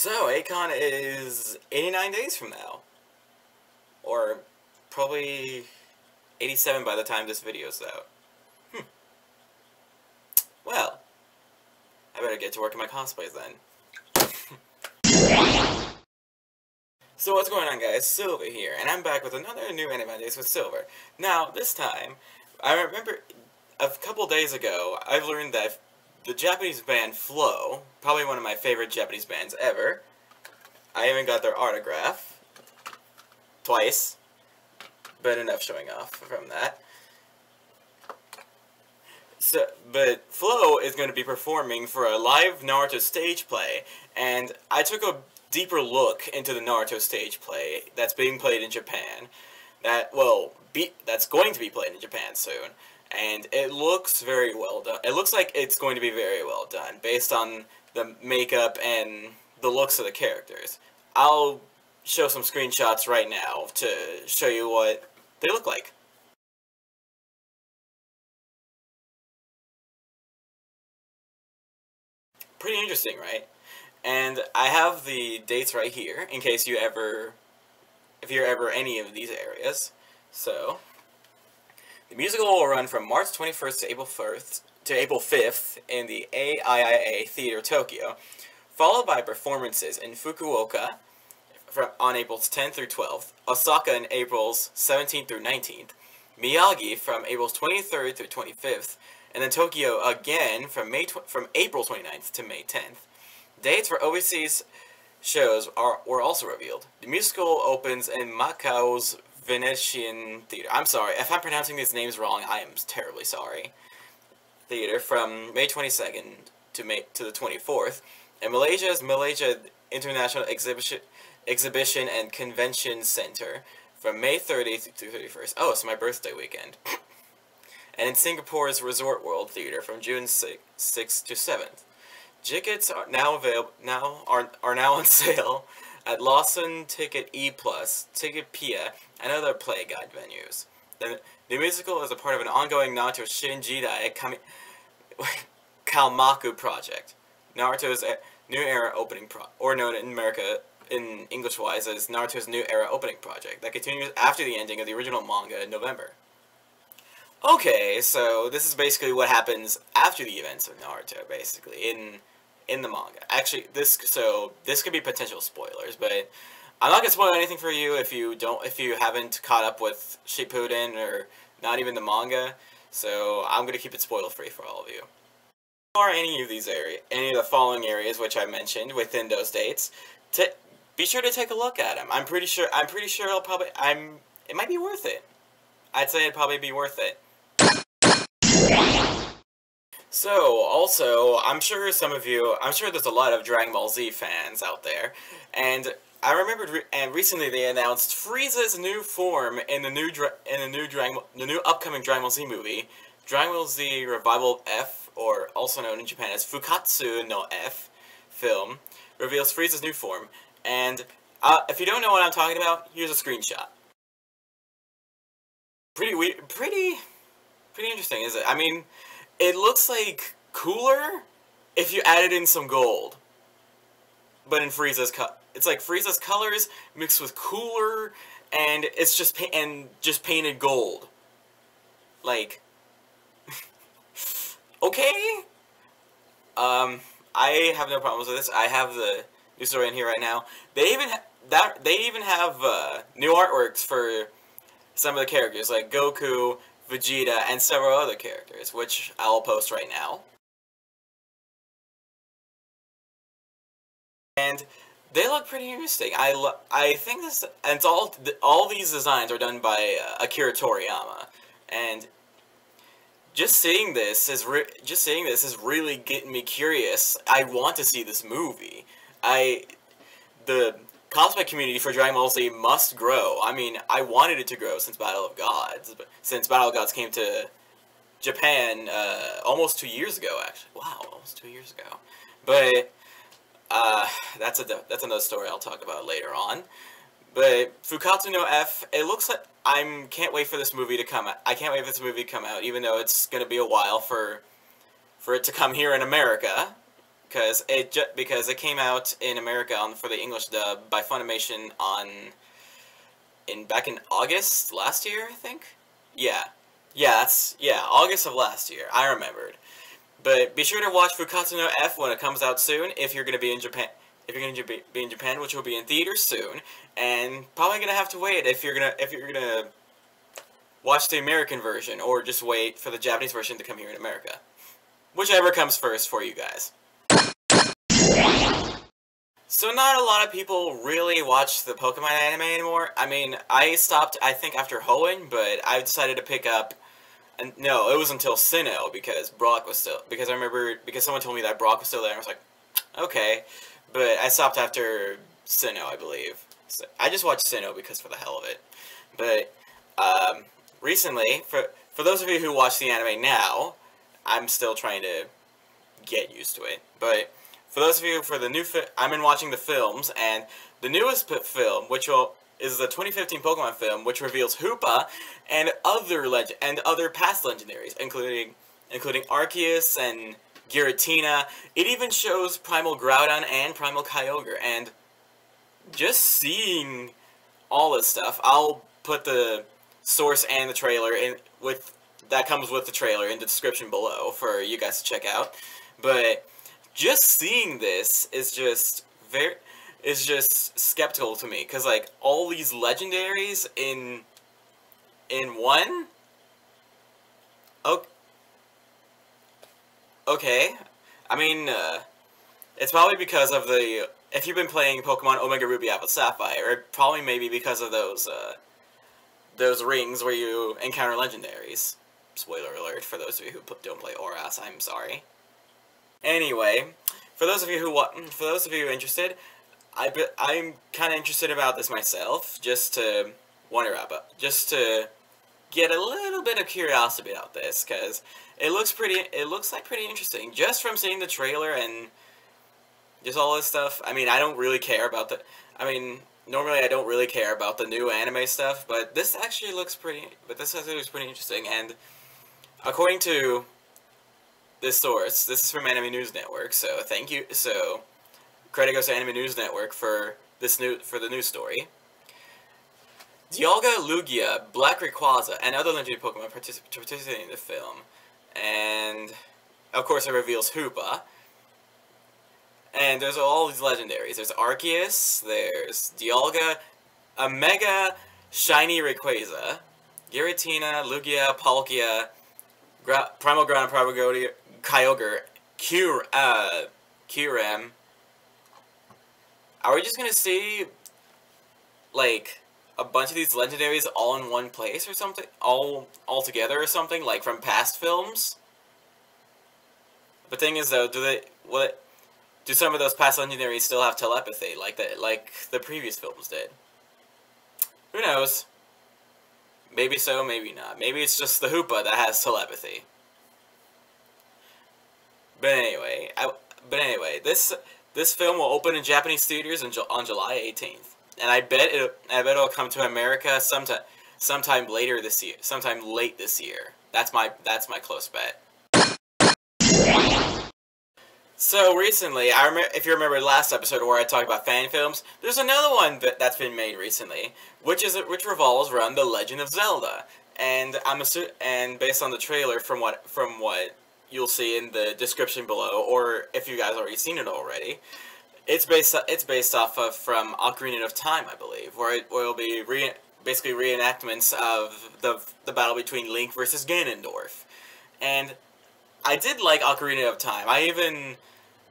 So, Akon is 89 days from now. Or probably 87 by the time this video's out. Well, I better get to work on my cosplays then. So what's going on, guys? Silver here, and I'm back with another new Animondays with Silver. Now, this time, I remember a couple days ago, I've learned that the Japanese band Flow, probably one of my favorite Japanese bands ever, I even got their autograph, twice, but enough showing off from that. But Flow is going to be performing for a live Naruto Stage play, and I took a deeper look into the Naruto Stage play that's being played in Japan. That's going to be played in Japan soon, and it looks very well done. It looks like it's going to be very well done, based on the makeup and the looks of the characters. I'll show some screenshots right now to show you what they look like. Pretty interesting, right? And I have the dates right here, in case if you're ever any of these areas. So, the musical will run from March 21st to April 5th in the AIIA Theater, Tokyo, followed by performances in Fukuoka on April 10th through 12th, Osaka on Aprils 17th through 19th, Miyagi from April 23rd through 25th, and then Tokyo again from April 29th to May 10th. Dates for overseas shows were also revealed. The musical opens in Macau's Venetian Theater. I'm sorry, if I'm pronouncing these names wrong, I am terribly sorry. Theater from May 22nd to the 24th, and Malaysia's Malaysia International Exhibition and Convention Center from May 30th through 31st. Oh, it's my birthday weekend. And in Singapore's Resort World Theater from June 6th to 7th. Tickets are now on sale at Lawson Ticket E+, Ticketpia, and other Play Guide venues. The musical is a part of an ongoing Naruto Shinjidai Kalmaku project. Naruto's New Era opening or known in America in English-wise as Naruto's New Era opening project that continues after the ending of the original manga in November. Okay, so this is basically what happens after the events of Naruto, basically, in the manga. Actually, this could be potential spoilers, but I'm not gonna spoil anything for you if you haven't caught up with Shippuden or not even the manga. So I'm gonna keep it spoiler free for all of you. Or any of the following areas which I mentioned within those dates, be sure to take a look at them. I'm pretty sure it might be worth it. I'd say it'd probably be worth it. So, also, I'm sure there's a lot of Dragon Ball Z fans out there, and I remembered, and recently they announced Frieza's new form in the new upcoming Dragon Ball Z movie, Dragon Ball Z Revival F, or also known in Japan as Fukatsu no F, film, reveals Frieza's new form, and if you don't know what I'm talking about, here's a screenshot. Pretty interesting, is it? I mean, it looks like cooler if you added in some gold. But in Frieza's it's like Frieza's colors mixed with cooler, and it's just painted gold. Like, okay. I have no problems with this. I have the new story in here right now. They even have new artworks for some of the characters, like Goku, Vegeta, and several other characters, which I'll post right now. And they look pretty interesting. I think all these designs are done by Akira Toriyama, and just seeing this is really getting me curious. I want to see this movie. The cosplay community for Dragon Ball Z must grow. I mean, I wanted it to grow since Battle of Gods came to Japan almost 2 years ago, actually. Wow, almost 2 years ago. But that's another story I'll talk about later on. But Fukatsu no F, it looks like can't wait for this movie to come out. I can't wait for this movie to come out, even though it's gonna be a while for it to come here in America. because it came out in America for the English dub by Funimation back in August last year, I think. Yeah, yeah, August of last year. I remembered. But be sure to watch Fukatsu no F when it comes out soon. If you're gonna be in Japan, which will be in theaters soon, and probably gonna have to wait if you're gonna watch the American version, or just wait for the Japanese version to come here in America. Whichever comes first for you guys. So not a lot of people really watch the Pokemon anime anymore. I mean, I stopped, I think, after Hoenn, but I decided to pick up... And no, it was until Sinnoh, because Brock was still... Because I remember... Because someone told me that Brock was still there, and I was like, okay. But I stopped after Sinnoh, I believe. So I just watched Sinnoh because for the hell of it. But, recently, for those of you who watch the anime now, I'm still trying to get used to it. But for those of you I've been watching the films, and the newest film, is the 2015 Pokemon film, which reveals Hoopa and other past legendaries, including Arceus and Giratina. It even shows Primal Groudon and Primal Kyogre, and just seeing all this stuff, I'll put the source and the trailer that comes with the trailer in the description below for you guys to check out. But just seeing this is just skeptical to me, because like all these legendaries in one. Okay, I mean, it's probably because of if you've been playing Pokemon Omega Ruby Alpha Sapphire, it probably maybe because of those rings where you encounter legendaries. Spoiler alert for those of you who don't play ORAS, I'm sorry. Anyway, for those of you interested, I'm kind of interested about this myself, just to get a little bit of curiosity about this, because it looks like pretty interesting, just from seeing the trailer and just all this stuff. I mean, I don't really care about normally I don't really care about the new anime stuff, but this actually looks pretty interesting, and according to this source, this is from Anime News Network, so thank you, so credit goes to Anime News Network for the news story. Dialga, Lugia, Black Rayquaza, and other legendary Pokemon participating in the film. And, of course, it reveals Hoopa. And there's all these legendaries. There's Arceus, there's Dialga, a Mega Shiny Rayquaza, Giratina, Lugia, Palkia, Primal Ground, Primal Kyogre, Kyurem. Are we just gonna see, like, a bunch of these legendaries all in one place or something? All together or something, like from past films? The thing is, though, do some of those past legendaries still have telepathy, like the previous films did? Who knows? Maybe so, maybe not. Maybe it's just the Hoopa that has telepathy. But anyway, this film will open in Japanese theaters on July 18th. And I bet it'll come to America sometime later this year, sometime late this year. That's my close bet. So recently, if you remember the last episode where I talked about fan films, there's another one that's been made recently, which revolves around The Legend of Zelda. And based on the trailer, from what you'll see in the description below, or if you guys already seen it already, it's based off of from Ocarina of Time, I believe, where it will be basically reenactments of the battle between Link versus Ganondorf. And I did like Ocarina of Time. I even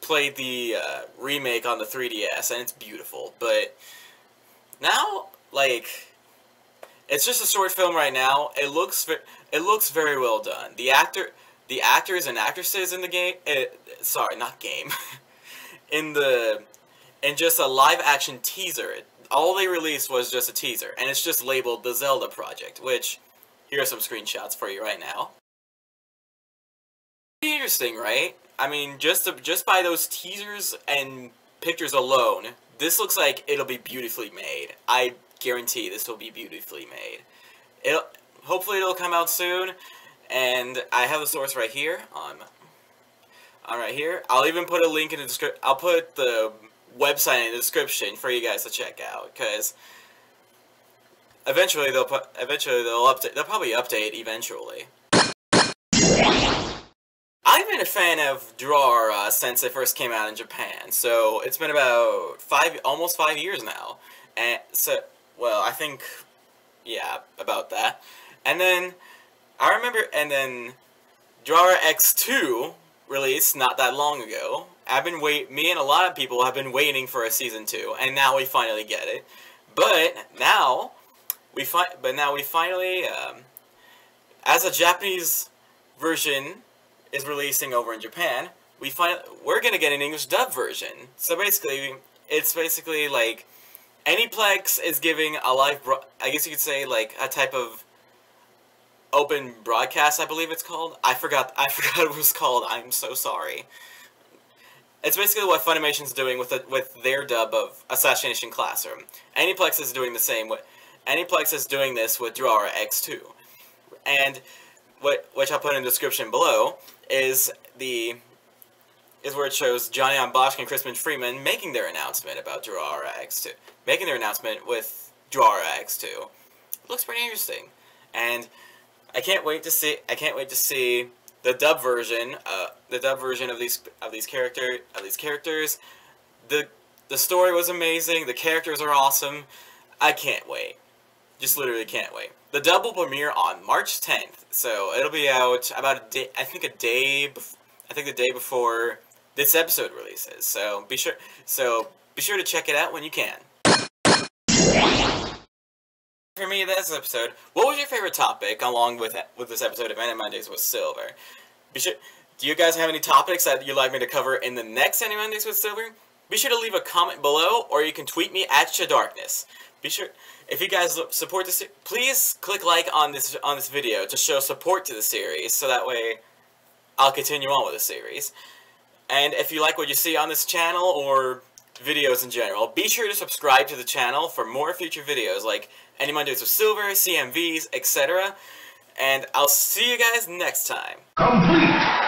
played the remake on the 3DS, and it's beautiful. But now, like, it's just a short film right now. It looks very well done. The actors and actresses in the game, sorry, not game, in just a live action teaser. All they released was just a teaser, and it's just labeled The Zelda Project, which, here are some screenshots for you right now. Pretty interesting, right? I mean, just by those teasers and pictures alone, this looks like it'll be beautifully made. I guarantee this will be beautifully made. Hopefully it'll come out soon, and I have the source right here on right here. I'll even put a link in the description. I'll put the website in the description for you guys to check out, because eventually they'll update. They'll probably update eventually. I've been a fan of Durarara since it first came out in Japan, so it's been about almost 5 years now. And so, well, I think, yeah, about that. And then I remember, and then Durarara X2 released not that long ago. Me and a lot of people have been waiting for a season 2, and now we finally get it. But now we finally, as a Japanese version is releasing over in Japan, we're gonna get an English dub version. So basically, it's basically like Aniplex is giving a live, I guess you could say, like a type of open broadcast, I believe it's called. I forgot what it was called. I'm so sorry. It's basically what Funimation's doing with their dub of Assassination Classroom. Aniplex is doing the same. Aniplex is doing this with Durarara X2, and which I'll put in the description below is where it shows Johnny on Bosch and Crispin Freeman making their announcement about Durarara X2, making their announcement with Durarara X2. It looks pretty interesting, and I can't wait to see the dub version of these characters. The story was amazing. The characters are awesome. I can't wait. Just literally can't wait. The dub will premiere on March 10th, so it'll be out about a day. I think the day before this episode releases. So be sure to check it out when you can. For me, this episode, what was your favorite topic along with this episode of Animondays with Silver? Do you guys have any topics that you'd like me to cover in the next Animondays with Silver? Be sure to leave a comment below, or you can tweet me at Shadarkness. Be sure, if you guys support this, please click like on this video to show support to the series, so that way I'll continue on with the series. And if you like what you see on this channel, or videos in general, be sure to subscribe to the channel for more future videos like Animondays with Silver, CMVs, etc. And I'll see you guys next time. Complete!